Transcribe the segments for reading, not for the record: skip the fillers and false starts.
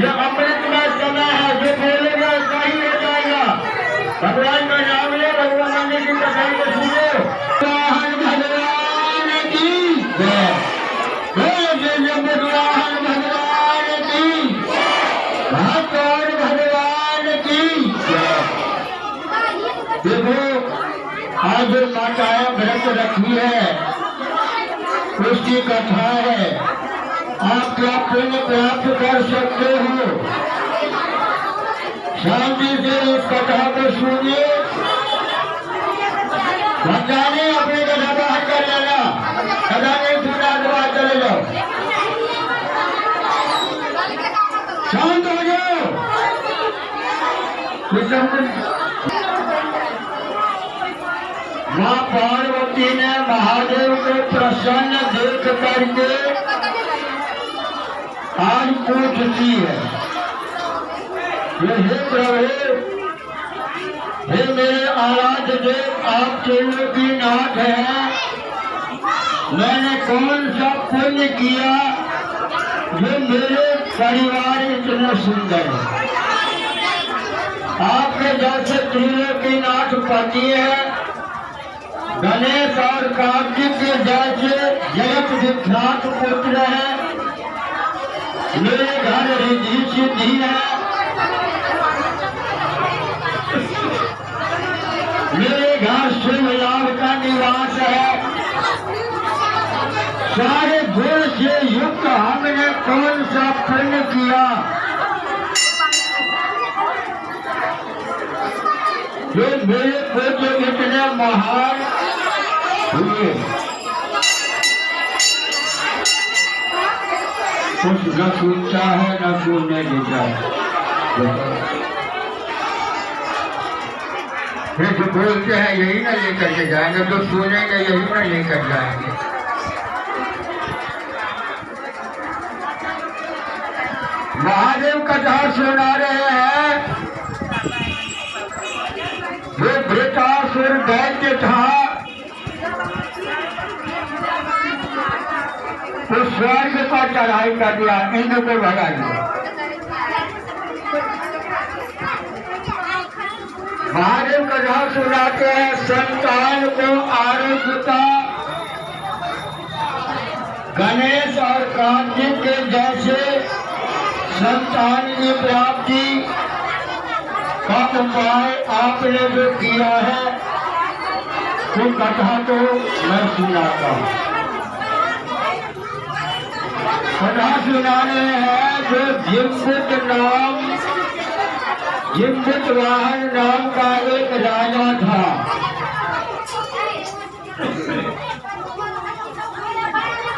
ये अमृत में समय है, जो बोलेगा सही हो जाएगा। भगवान का नाम ले, भगवान मंदिर की कथाएं को सुनो। भगवान की जय, भगवान की भगवान की जय। देखो आज जो माताएं व्रत रखी है उसकी कथा है, आप क्या पुण्य प्राप्त कर सकते हो। शांति से इस कथा को सुनिए। भंडारी अपनी कथा बाहर कर लेना, कथा नहीं सुना तो बाहर चले जाओ, शांत हो जाओ। माँ पार्वती ने महादेव को प्रसन्न देख करके आज पूछती है, हे प्रभु, हे मेरे आराध्य देव, आप त्रिलोकी की नाथ हैं, मैंने कौन सा पुण्य किया जो मेरे परिवार इतना सुंदर है। आपके जैसे त्रिलोकी की नाथ पति है, गणेश और कार्तिक के जैसे जगत विख्यात पुत्र है, मेरे घर रिद्धि सिद्धि है, मेरे घर शिव लाभ का निवास है, सारे गुण से युक्त हमने कौन सा पुण्य किया जो मेरे पुत्र इतने महान हुए। कुछ न सुनता है न सुनने देता है। फिर जो बोलते हैं यही ना लेकर के जाएंगे, तो सुनेंगे यही ना लेकर जाएंगे। महादेव कथा सुना रहे हैं। जो वृत्रासुर दैत्य था तो स्वर्ग पर चढ़ाई कर दिया, इंद्र को भगा दिया। महादेव कथा सुनाते हैं संतान को आरोग्यता, गणेश और कार्तिक के जैसे संतान की प्राप्ति का उपाय आपने जो किया है वो कथा तो मैं सुनाता हूँ। कथा सुनाने हैं जो जिम्बुतवाहन नाम का एक राजा था।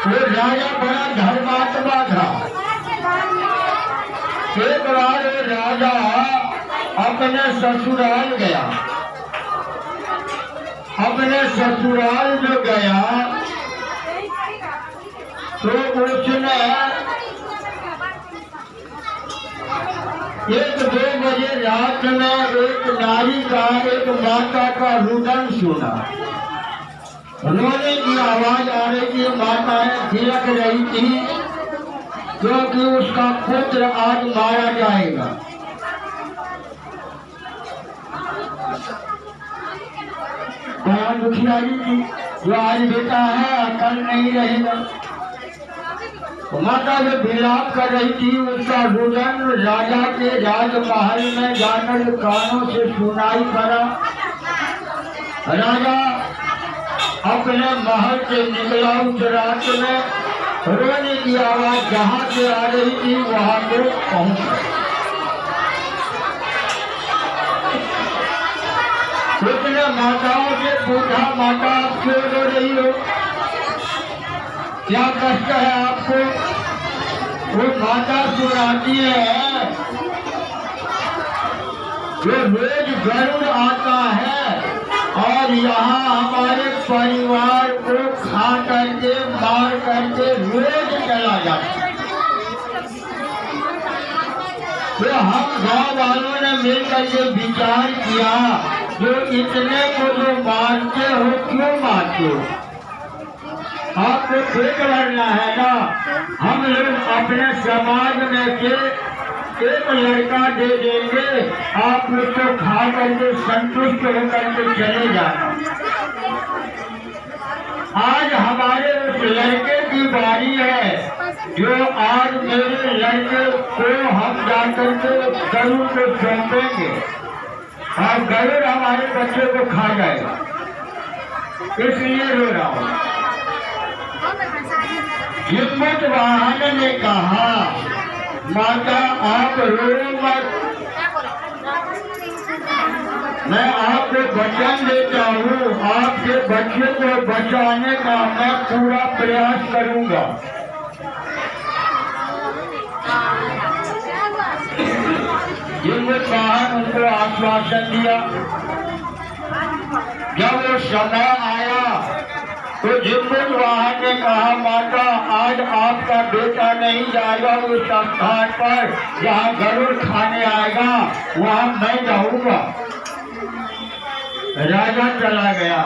वो राजा बड़ा धर्मात्मा था। एक बार राजा अपने ससुराल गया। अपने ससुराल जो गया तो उसने 1-2 बजे रात में एक नारी का, एक माता का रुदन सुना। रोने की आवाज आ रही थी, माताएं थिरक रही थी क्योंकि उसका पुत्र आज मारा जाएगा। बड़ा दुखियारी थी, जो आज बेटा है कल नहीं रहेगा। माता जो विलाप कर रही थी, उसका रुदन राजा के राजमहल में जाकर कानों से सुनाई पड़ा। राजा अपने महल से निकला उस रात में, रोने की आवाज जहाँ से आ रही थी वहाँ को पहुँच गया। उसने माताओं से पूछा, माता आप क्यों रो रही हो, क्या कष्ट है आपको? वो माता सुनाती है, जो रोज गरुड़ आता है और यहाँ हमारे परिवार को खा करके मार करके रोज चला जाता है। तो हम गाँव वालों ने मिलकर के विचार किया, जो इतने को जो मारते हो क्यों मारते हो? आपको पेट भरना है ना। हम लोग अपने समाज में से एक लड़का दे देंगे, आप उसको खा करके संतुष्ट होकर के चले जाना। आज हमारे उस लड़के की बारी है जो आज मेरे लड़के को हम जाकर के गरुड़ को सौंपेंगे और गरुड़ हमारे बच्चे को खा जाएगा, इसलिए रो रहा हूँ। हिम्मत वाहन ने कहा, माता आप रो मत, मैं आपको वचन देता हूँ, आपके बच्चे को बचाने का मैं पूरा प्रयास करूँगा। हिम्मत वाहन उनको आश्वासन दिया। जब वो समय आया तो हिम्मत वाहन ने कहा, माता आज आपका बेटा नहीं जाएगा उस स्थान पर जहाँ गरुड़ खाने आएगा, वहाँ मैं जाऊंगा। राजा चला गया।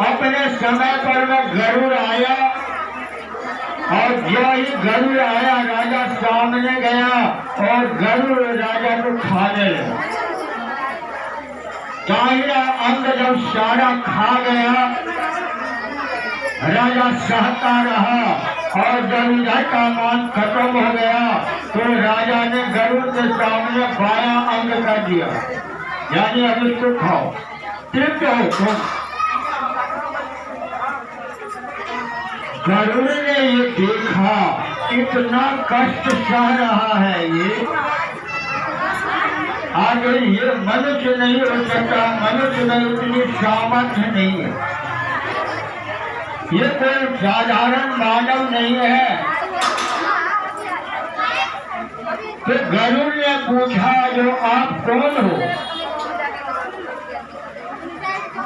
अपने समय पर वह गरुड़ आया और जो ही गरुड़ आया राजा सामने गया और गरुड़ राजा को खाने लगा। चाहे अंग जब सारा खा गया, राजा सहता रहा और जब इधर का मान खत्म हो गया तो राजा ने गरुड़ के सामने बायां अंग कर दिया, यानी अब इसको खाओ, तृप्त हो तुम। गरुड़ ने ये देखा इतना कष्ट सह रहा है ये, आगे ये मनुष्य नहीं हो सकता, मनुष्य में उतनी सामर्थ्य नहीं है, ये कोई साधारण मानव नहीं है। तो गरुड़ ने पूछा, जो आप कौन हो?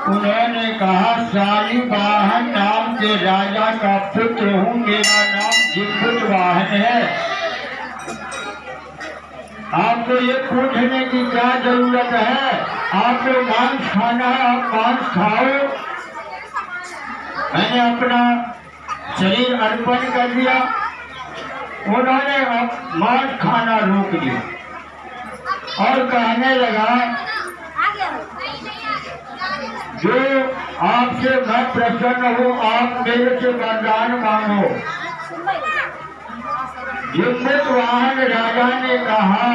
उन्होंने कहा, शालिवाहन नाम के राजा का पुत्र हूँ, मेरा नाम जिम्बुत वाहन है। आपको ये पूछने की क्या जरूरत है? आपको मांस खाना है, आप मांस खाओ। मैंने अपना शरीर अर्पण कर दिया। उन्होंने मांस खाना रोक दिया और कहने लगा, जो आपसे मैं प्रसन्न हूँ, आप मेरे से वरदान मांगो। हिम्मत वाहन राजा ने कहा,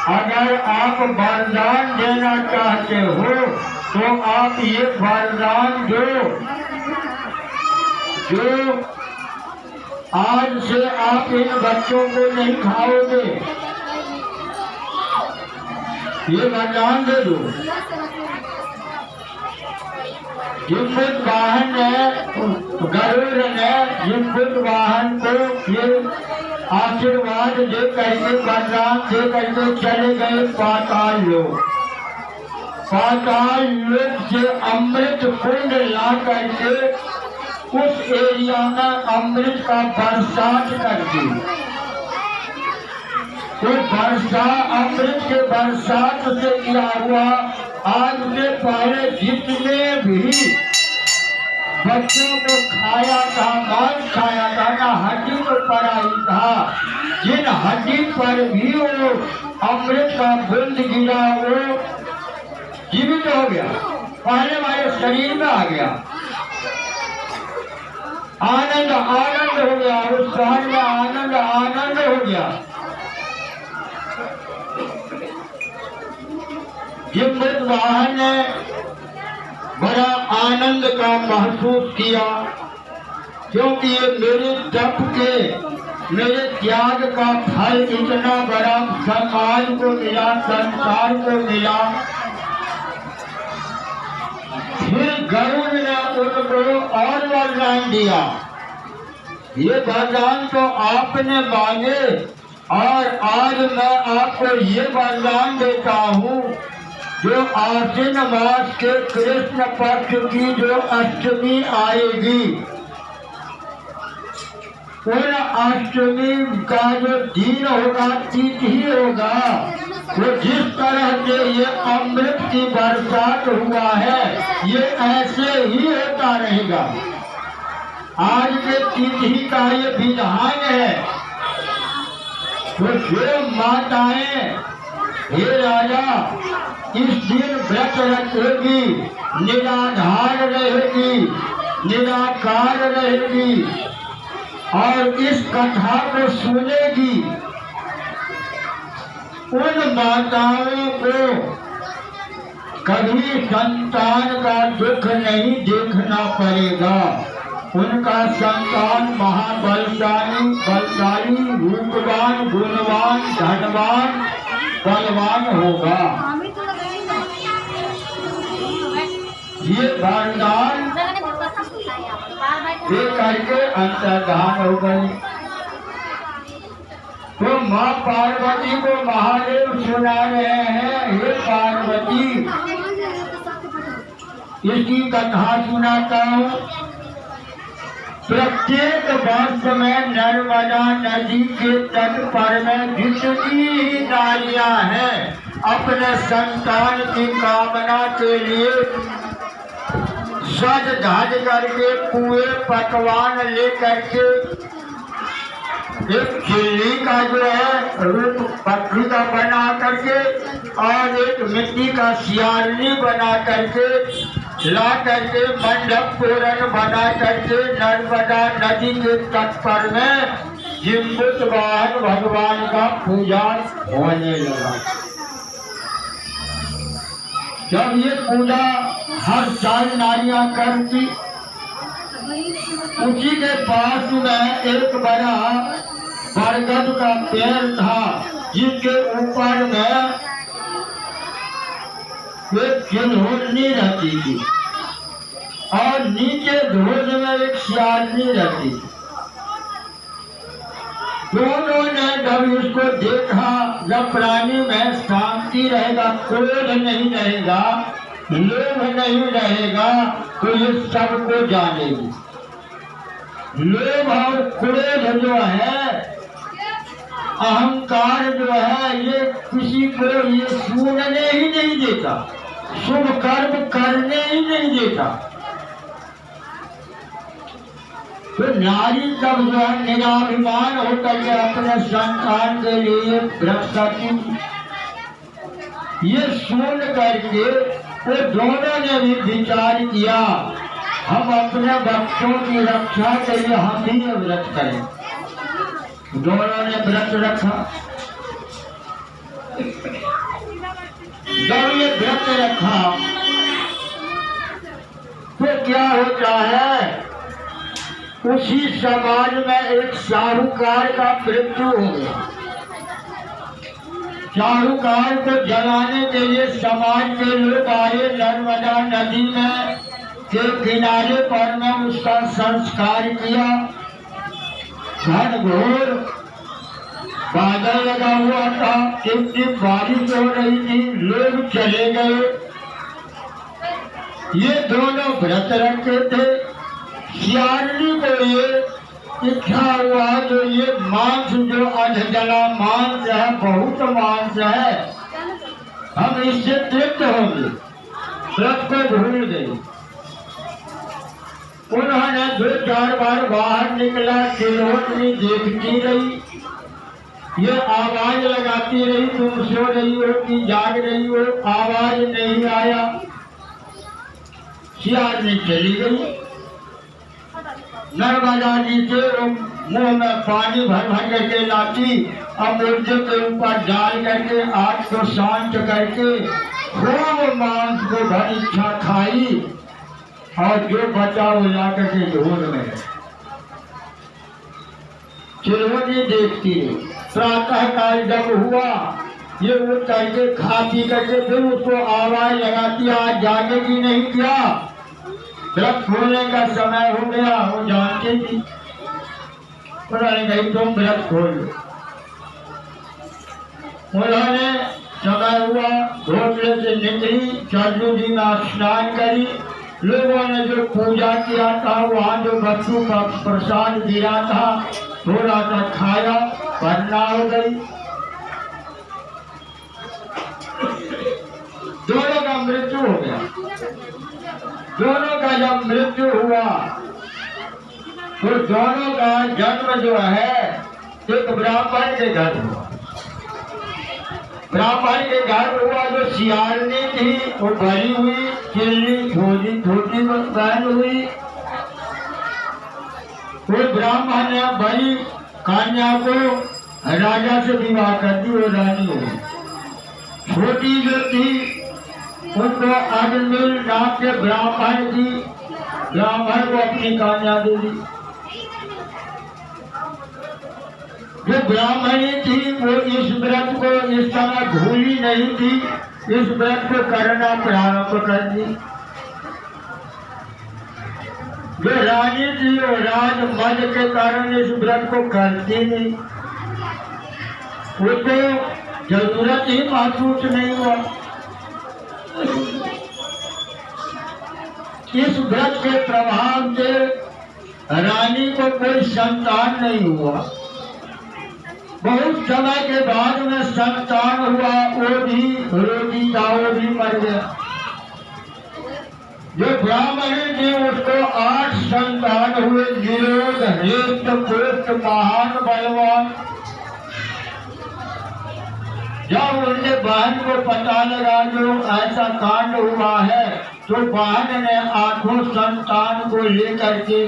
अगर आप वरदान देना चाहते हो तो आप ये वरदान दो, जो आज से आप इन बच्चों को नहीं खाओगे, ये वरदान दे दो। हिम्मत वाहन ने, गरुड़ ने हिम्मत वाहन को ये आशीर्वाद दे करके, वरदान दे करके चले गए पाताल लोक। पाताल लोक से अमृत कुंड ला करके उस एरिया में अमृत का बरसात कर दी। तो अमृत के बरसात से क्या हुआ, आज के पहले जितने भी बच्चों को खाया था, मांस खाया था ना, हड्डी को पराई था, जिन हड्डी पर भी वो अमृत का बूंद गिरा वो जीवित हो गया, पहले वाले शरीर में आ गया। आनंद आनंद हो गया, उस शहर में आनंद आनंद हो गया। हिम्मत वाहन ने बड़ा आनंद का महसूस किया, क्योंकि ये मेरे तप के, मेरे त्याग का फल इतना बड़ा समाज को मिला, संसार को मिला। फिर गरुड़ ने उनको और वरदान दिया, ये वरदान तो आपने मांगे और आज मैं आपको ये वरदान देता हूँ, जो आश्विन मास के कृष्ण पक्ष की जो अष्टमी आएगी, उन अष्टमी का जो दिन होगा, तिथि होगा, वो जिस तरह से ये अमृत की बरसात हुआ है, ये ऐसे ही होता रहेगा। आज के तिथि का ये विधान है। तो जो माताएं हे राजा इस दिन व्रत रखेगी, निराधार रहेगी, निराकार रहेगी और इस कथा को सुनेगी, उन माताओं को कभी संतान का दुख नहीं देखना पड़ेगा। उनका संतान महाबलशाली, बलशाली, रूपवान, गुणवान, धनवान, बलवान होगा। ये वरदान ये करके अंतर्धान हो गई। तो माँ पार्वती को महादेव सुना रहे हैं, हे पार्वती इसकी कथा सुनाता हूँ। प्रत्येक वर्ष में नर्मदा नदी के तट पर में जितनी ही नारियां हैं अपने संतान की कामना के लिए सज धज करके पूरे पकवान लेकर के एक चिल्ली का जो है रूप पत्थर का बना करके और एक मिट्टी का सियारनी बना करके ला करके मंडप तोरण बना करके नर्मदा नदी के तट पर में जिम्बुत वाहन भगवान का पूजा होने लगा। जब ये पूजा हर साल नारियां करती, उसी के पास में एक बड़ा बरगद का पेड़ था जिसके ऊपर में एक खिलौनी रहती थी और नीचे धोज में एक सियारनी रहती थी। दोनों ने जब इसको देखा, जब प्राणी में शांति रहेगा, क्रोध नहीं रहेगा, लोभ नहीं रहेगा, तो ये सबको जानेगी। लोभ और क्रोध जो है, अहंकार जो है, ये किसी को ये सुनने ही नहीं देता, शुभ कर्म करने ही नहीं देता। तो नारी तब जो है निराभिमान होकर के अपने संतान के लिए व्रत करती, ये सुन करके वो दोनों ने भी विचार किया हम अपने बच्चों की रक्षा के लिए हम भी ये व्रत करें। दोनों ने व्रत रखा। जब ये व्रत रखा तो क्या होता है, उसी समाज में एक साहूकार का मृत्यु हो गया। साहूकार को जलाने के लिए समाज के लोग आए, नर्मदा नदी में के किनारे पर में उसका संस्कार किया। घनघोर बादल लगा हुआ था, टिप-टिप बारिश हो रही थी, लोग चले गए। ये दोनों व्रत रखे थे। सियारनी को ये इच्छा हुआ जो ये मांस जो अधजला मांस है, बहुत मांस है, हम इससे तृप्त होंगे, व्रत को भूल गए। उन्होंने 2-4 बार बाहर निकला, खिलौनी देखती रही, ये आवाज लगाती रही, तुम सो रही हो कि जाग रही हो, आवाज नहीं आया। सियारनी चली गई। नर्मदा जी से मुंह में पानी भर भर करके लाती, अब मुर्दे के ऊपर डाल करके आग को शांत करके खूब मांस को भर इच्छा खाई और जो बचा वो ला करके ढोल में चिलवनी देखती रही। प्रातः काल जब हुआ, ये उठ करके खा पी करके फिर उसको आवाज लगाती, आज जागेगी नहीं क्या, व्रत खोलने का समय हो गया। वो जानती थी, उन्होंने कही तुम व्रत खोल लो। उन्होंने समय हुआ, घोटले से निकली, चंदू जी में स्नान करी, लोगों ने जो पूजा किया था, वहाँ जो बच्चों का प्रसाद गिरा था, थोड़ा सा खाया, वरना हो गई। दोनों का मृत्यु हो गया। दोनों का जब मृत्यु हुआ तो दोनों का जन्म जो है एक ब्राह्मण के घर हुआ। ब्राह्मण के घर हुआ जो सियारनी थी वो भरी हुई, चिल्ली छोटी छोटी बहन हुई। वो ब्राह्मण ने बड़ी कन्या को राजा से विवाह कर दी, वो रानी हो गई। छोटी जो थी उनको अग्निल नाम के ब्राह्मण की, ब्राह्मण को अपनी कन्या दे दी। जो ब्राह्मणी थी वो इस व्रत को इस समय भूली नहीं थी, इस व्रत को करना प्रारंभ कर दी। जो रानी थी वो राजमद के कारण इस व्रत को करती नहीं, उसको जरूरत ही महसूस नहीं हुआ। इस व्रत के प्रभाव से रानी को कोई संतान नहीं हुआ। बहुत समय के बाद में संतान हुआ, वो भी रोगी था, वो भी मर गया। जो ब्राह्मण थे उसको 8 संतान हुए, निरोध हृष्ट पुष्ट महान बलवान। जब उनके बहन को पता लगा जो ऐसा कांड हुआ है, तो बहन ने 8 संतान को लेकर के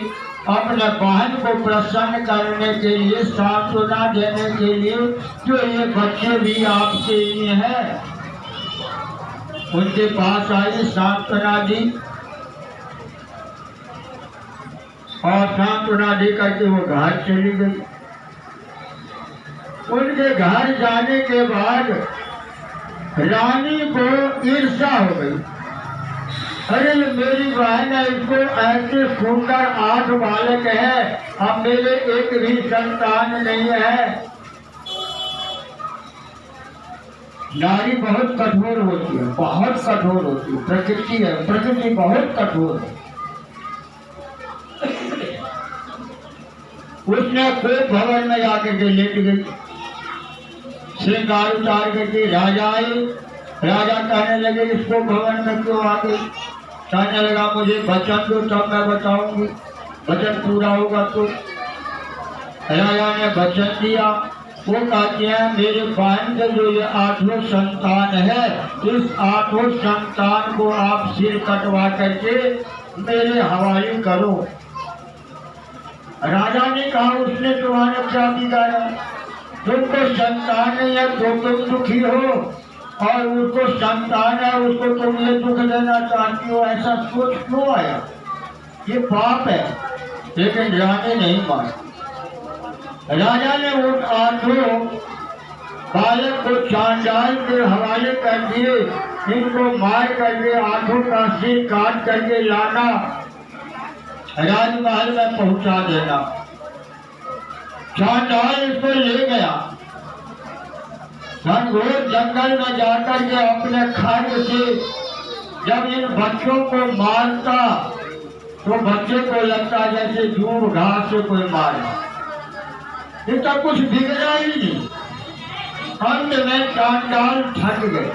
अपने बहन को प्रसन्न करने के लिए, सांत्वना देने के लिए, जो ये बच्चे भी आपके ही हैं, उनके पास आई, सांत्वना दी और सांत्वना दे करके वो घर चली गई। उनके घर जाने के बाद रानी को ईर्ष्या हो गई। अरे मेरी बहन है, इसको ऐसे सुंदर 8 बालक है, अब मेरे एक भी संतान नहीं है। नारी बहुत कठोर होती है, बहुत कठोर होती है, प्रकृति है, प्रकृति बहुत कठोर है। उसने कोप भवन में जाकर के लेट गई, श्रृंगार उतार करके राजा आए। राजा कहने लगे इसको भवन में क्यों आ गई? कहने लगा मुझे वचन दो तब मैं बताऊंगी, वचन पूरा होगा तो। राजा ने वचन दिया। वो कहते हैं मेरे बहन के जो ये 8 संतान है, इस 8 संतान को आप सिर कटवा करके मेरे हवाले करो। राजा ने कहा उसने तुम्हारा क्या बिगाड़ा? तुमको संतान नहीं है तो तुम दुखी हो, और उसको संतान है उसको तुम ये दुख देना चाहती हो, ऐसा सोच क्यों आया? ये पाप है। लेकिन रानी नहीं मानी। राजा ने उन 8 बालक को चांडाल के हवाले कर दिए। इनको मार करके 8 का सिर काट करके लाना, राजमहल में पहुंचा देना। चांडाल इसको ले गया, घनघोर जंगल में जाकर के अपने खड्ग से जब इन बच्चों को मारता तो बच्चे को लगता जैसे जूर घास से कोई मारे। इसका कुछ बिगड़ा ही नहीं। अंत में चांडाल थक गए।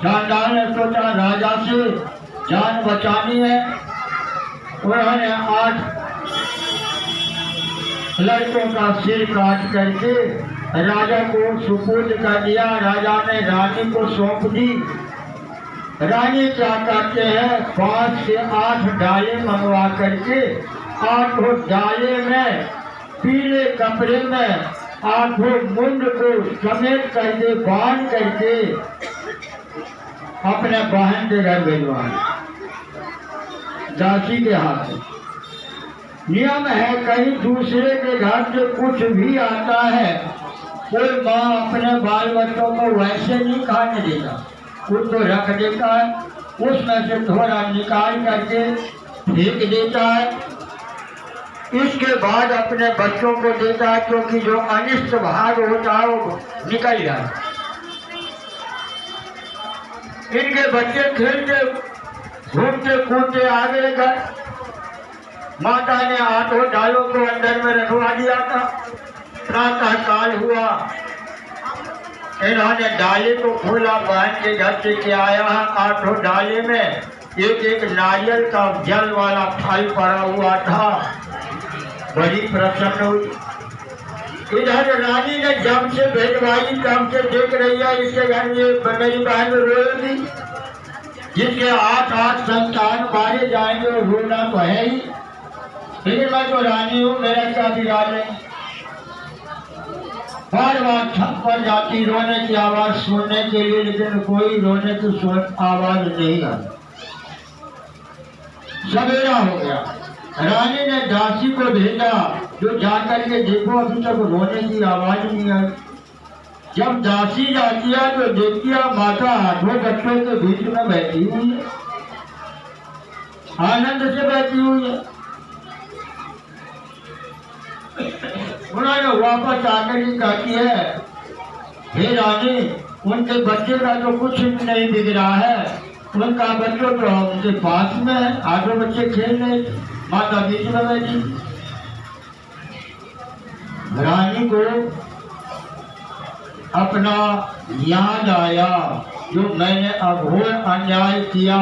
चांडाल ने सोचा राजा से जान बचानी है। उन्होंने 8 लड़कों का सिर काट करके राजा को सुपुर्द कर दिया। राजा ने रानी को सौंप दी। रानी क्या करते हैं, 5 से 8 डाले मंगवा करके 8 डाले में पीले कपड़े में 8 मुंड को समेट करके बांध करके अपने बहन के घर भिजवा, दासी के हाथ में। नियम है कहीं दूसरे के घर से कुछ भी आता है, कोई माँ अपने बाल बच्चों को वैसे नहीं खाने देता, उसको रख देता है, उसमें से थोड़ा निकाल करके फेंक देता है। इसके बाद अपने बच्चों को देता है, क्योंकि जो अनिष्ट भाग होता है वो निकल जाए। इनके बच्चे खेलते घूमते कूदते आ गए घर। माता ने 8 डालों को अंदर में रखवा दिया था। प्रातः काल हुआ, इन्होंने डाले को खोला, बहन के घर से क्या आया है? 8 डाले में एक नारियल का जल वाला फल पड़ा हुआ था। बड़ी प्रसन्न हुई। इधर रानी ने जब से भेजवाई तब से देख रही है इसके घर में मेरी बहन रोएगी, जिसके 8 संतान मारे जाएंगे और रोना तो है ही, लेकिन मैं तो रानी हूँ, मेरा क्या बिगाड़ है। बार बार छत पर जाती रोने की आवाज सुनने के लिए, लेकिन कोई रोने की आवाज नहीं आई। सवेरा हो गया, रानी ने दासी को भेजा जो जाकर के देखो अभी तक रोने की आवाज नहीं आई। जब दासी जाती है तो देखती है माता 8 बच्चों के बीच में बैठी हुई है, आनंद से बैठी हुई है। उन्होंने वापस आकर ही कहती है, हे रानी, उनके बच्चे का तो कुछ नहीं बिगड़ा है, उनका बच्चों तो उनके पास में है, 8 बच्चे खेल रहे, माता बीच में बैठी। रानी को अपना याद आया, जो मैंने अघोर अन्याय किया,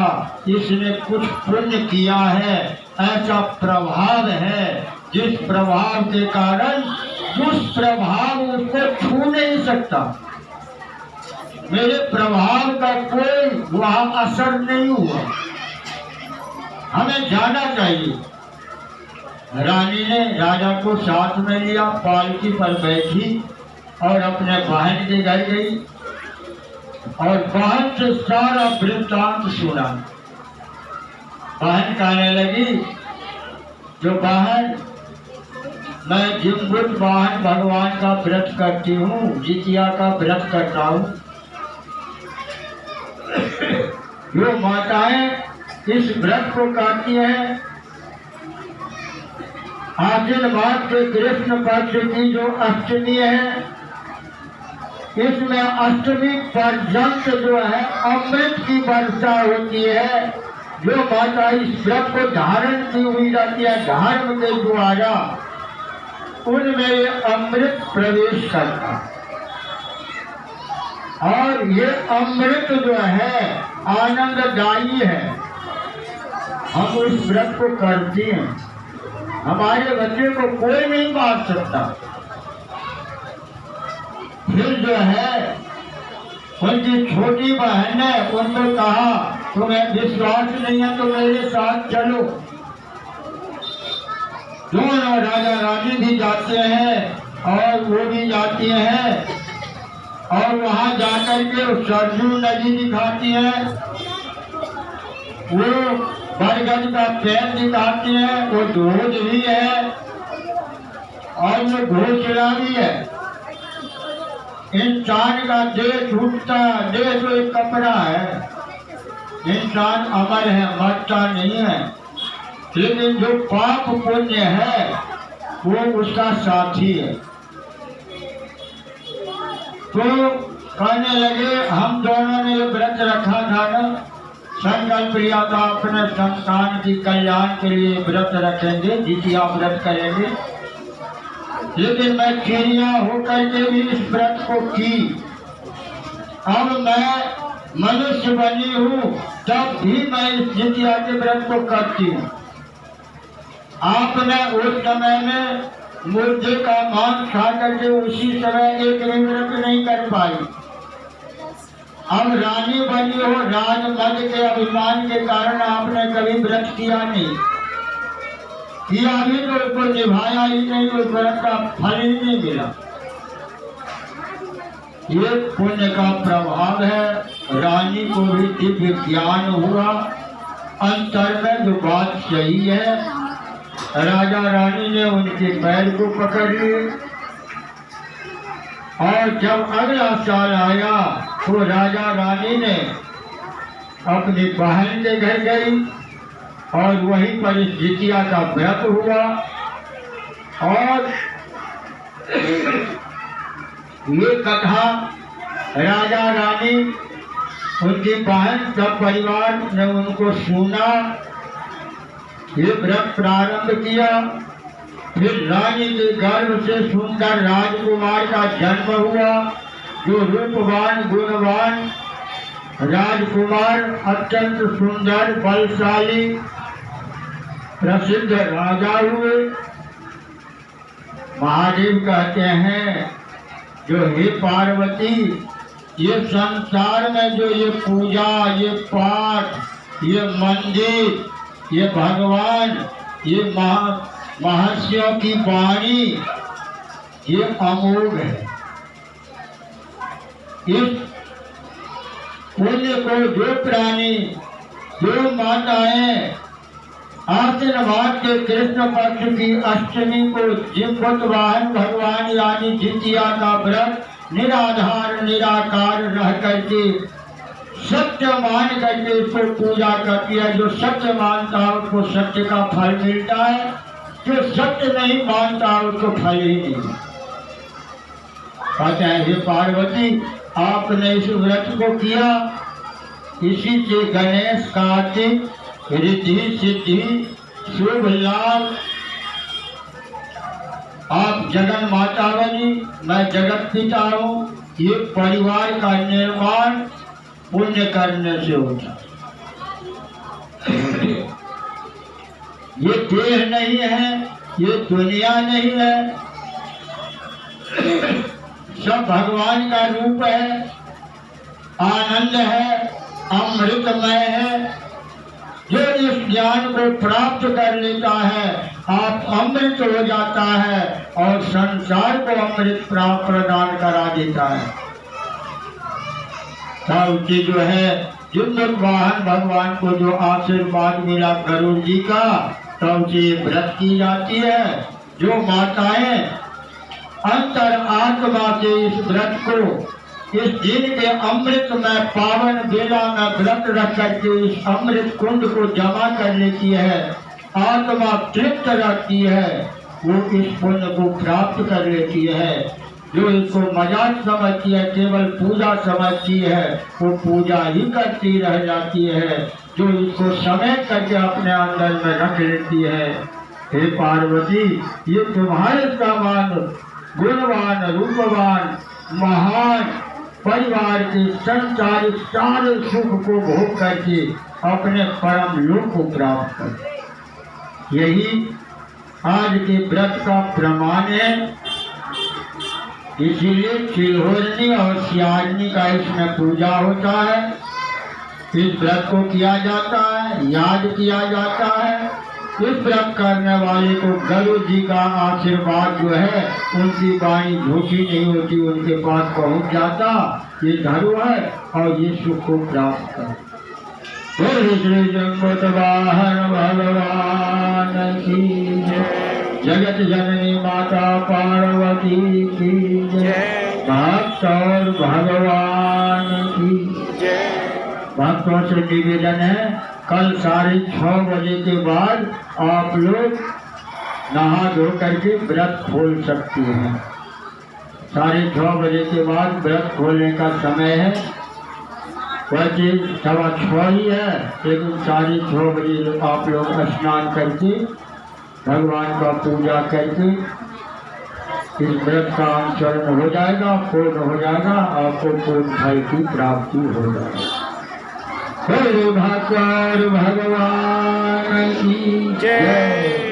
इसने कुछ पुण्य किया है, ऐसा प्रभाव है जिस प्रभाव के कारण दुष्प्रभाव उसको छू नहीं सकता। मेरे प्रभाव का कोई वहां असर नहीं हुआ, हमें जाना चाहिए। रानी ने राजा को साथ में लिया, पालकी पर बैठी और अपने बहन के घर गई और बहन से सारा वृत्तांत सुना। बहन कहने लगी, जो बहन, मैं जिम्बुत वाहन भगवान का व्रत करती हूँ, जितिया का व्रत करता हूँ। जो माताएं इस व्रत को करती हैं, आश्विन मास के कृष्ण पक्ष की जो अष्टमी है, इसमें अष्टमी पर्यंत जो है अमृत की वर्षा होती है। जो माता इस व्रत को धारण की हुई जाती है धर्म के द्वारा, उनमें ये अमृत प्रवेश करता, और ये अमृत जो है आनंददायी है। हम उस व्रत को करते हैं, हमारे बच्चे को कोई नहीं मार सकता। फिर जो है उनकी छोटी बहन ने उनको कहा, तुम्हें विश्वास नहीं है तो मेरे साथ चलो। दोनों राजा रानी भी जाते हैं और वो भी जाती हैं, और वहां जाकर के सरजू नदी दिखाती है, वो बरगद का पेड़ दिखाती है, वो दूध भी है और वो घोषणा भी है। इंसान का देह टूटता, देह तो एक कपड़ा है, इंसान अमर है, मरता नहीं है, लेकिन जो पाप पुण्य है वो उसका साथी है। तो कहने लगे, हम दोनों ने व्रत रखा था ना, संकल्प लिया था अपने संतान की कल्याण के लिए व्रत रखेंगे, जितिया व्रत करेंगे, लेकिन मैं चिड़िया होकर के भी इस व्रत को की। अब मैं मनुष्य बनी हूँ, तब भी मैं इस जितिया के व्रत को करती हूँ। आपने उस समय में मुर्गे का मांस खा करके उसी समय एक भी व्रत नहीं कर पाई। अब रानी बनी हो, राजमद के अभिमान के कारण आपने कभी व्रत किया नहीं, किया भी तो उसको निभाया ही नहीं, उस व्रत का फल ही नहीं मिला। ये पुण्य का प्रभाव है। रानी को भी दिव्य ज्ञान हुआ, अंतर में जो बात सही है। राजा रानी ने उनके पैर को पकड़ लिए, और जब अगला साल आया तो राजा रानी ने अपनी बहन के घर गई और वहीं पर इस जितिया का व्रत हुआ। और ये कथा राजा रानी, उनकी बहन, सब परिवार ने उनको सुना, ये व्रत प्रारंभ किया। फिर रानी के गर्भ से सुंदर राजकुमार का जन्म हुआ, जो रूपवान गुणवान राजकुमार, अत्यंत सुंदर बलशाली प्रसिद्ध राजा हुए। महादेव कहते हैं जो हे पार्वती, ये संसार में जो ये पूजा, ये पाठ, ये मंदिर, ये भगवान, ये महर्षियों की वाणी, ये अमोघ है। इस पुण्य को जो प्राणी, जो माताएं आश्विन मास के कृष्ण पक्ष की अष्टमी को जिम्बत वाहन भगवान यानी जितिया का व्रत निराधार निराकार रह करके सत्य मान करके इसको पूजा करती है। जो सत्य मानता है उसको सत्य का फल मिलता है, जो सत्य नहीं मानता उसको फल ही नहीं। कहते हैं हे पार्वती, आपने इस व्रत को किया, इसी से गणेश कार्तिक रिद्धि सिद्धि शुभ लाभ, आप जगन माता बनी, मैं जगत पिता हूँ। ये परिवार का निर्माण पुण्य करने से होता। ये देह नहीं है, ये दुनिया नहीं है, सब भगवान का रूप है, आनंद है, अमृतमय है। जो इस ज्ञान को प्राप्त कर लेता है आप अमृत हो जाता है और संसार को अमृत प्रदान करा देता है। तब जो है जिम्बत वाहन भगवान को जो आशीर्वाद मिला गरुड़ जी का, तब से व्रत की जाती है। जो माताएं अंतर आत्मा से इस व्रत को इस दिन के अमृत में पावन बेला में व्रत रख करके इस अमृत कुंड को जमा कर लेती है, आत्मा तृप्त रहती है, वो इस पुण्य को प्राप्त कर लेती है। जो इसको मजाक समझती है, केवल पूजा समझती है, वो पूजा ही करती रह जाती है। जो इसको समेट करके अपने अंदर में रख लेती है। हे पार्वती, ये तुम्हारे समान गुणवान रूपवान महान परिवार के संसारिक सारे सुख को भोग करके अपने परम लोक को प्राप्त कर, यही आज के व्रत का प्रमाण है। इसीलिए चिल्होरनी और सियारनी का इसमें पूजा होता है। इस व्रत को किया जाता है, याद किया जाता है। इस व्रत करने वाले को गरुड़ जी का आशीर्वाद जो है, उनकी वाणी झूठी नहीं होती, उनके पास पहुंच जाता। ये धरोहर और ये सुख को प्राप्त कर। श्री जगत वाहन भगवान की जय, जगत जननी माता पार्वती की जय, भक्त और भगवान की जय। भक्तों से निवेदन है, कल 6:30 बजे के बाद आप लोग नहा धो करके व्रत खोल सकते हैं। 6:30 बजे के बाद व्रत खोलने का समय है। वैसे 6:15 ही है, लेकिन 6:30 बजे आप लोग स्नान करके भगवान का पूजा करके इस व्रत का अनुसरण हो जाएगा, पूर्ण हो जाएगा, आपको पूर्ण फल की प्राप्ति हो जाएगी। भगवान की जय।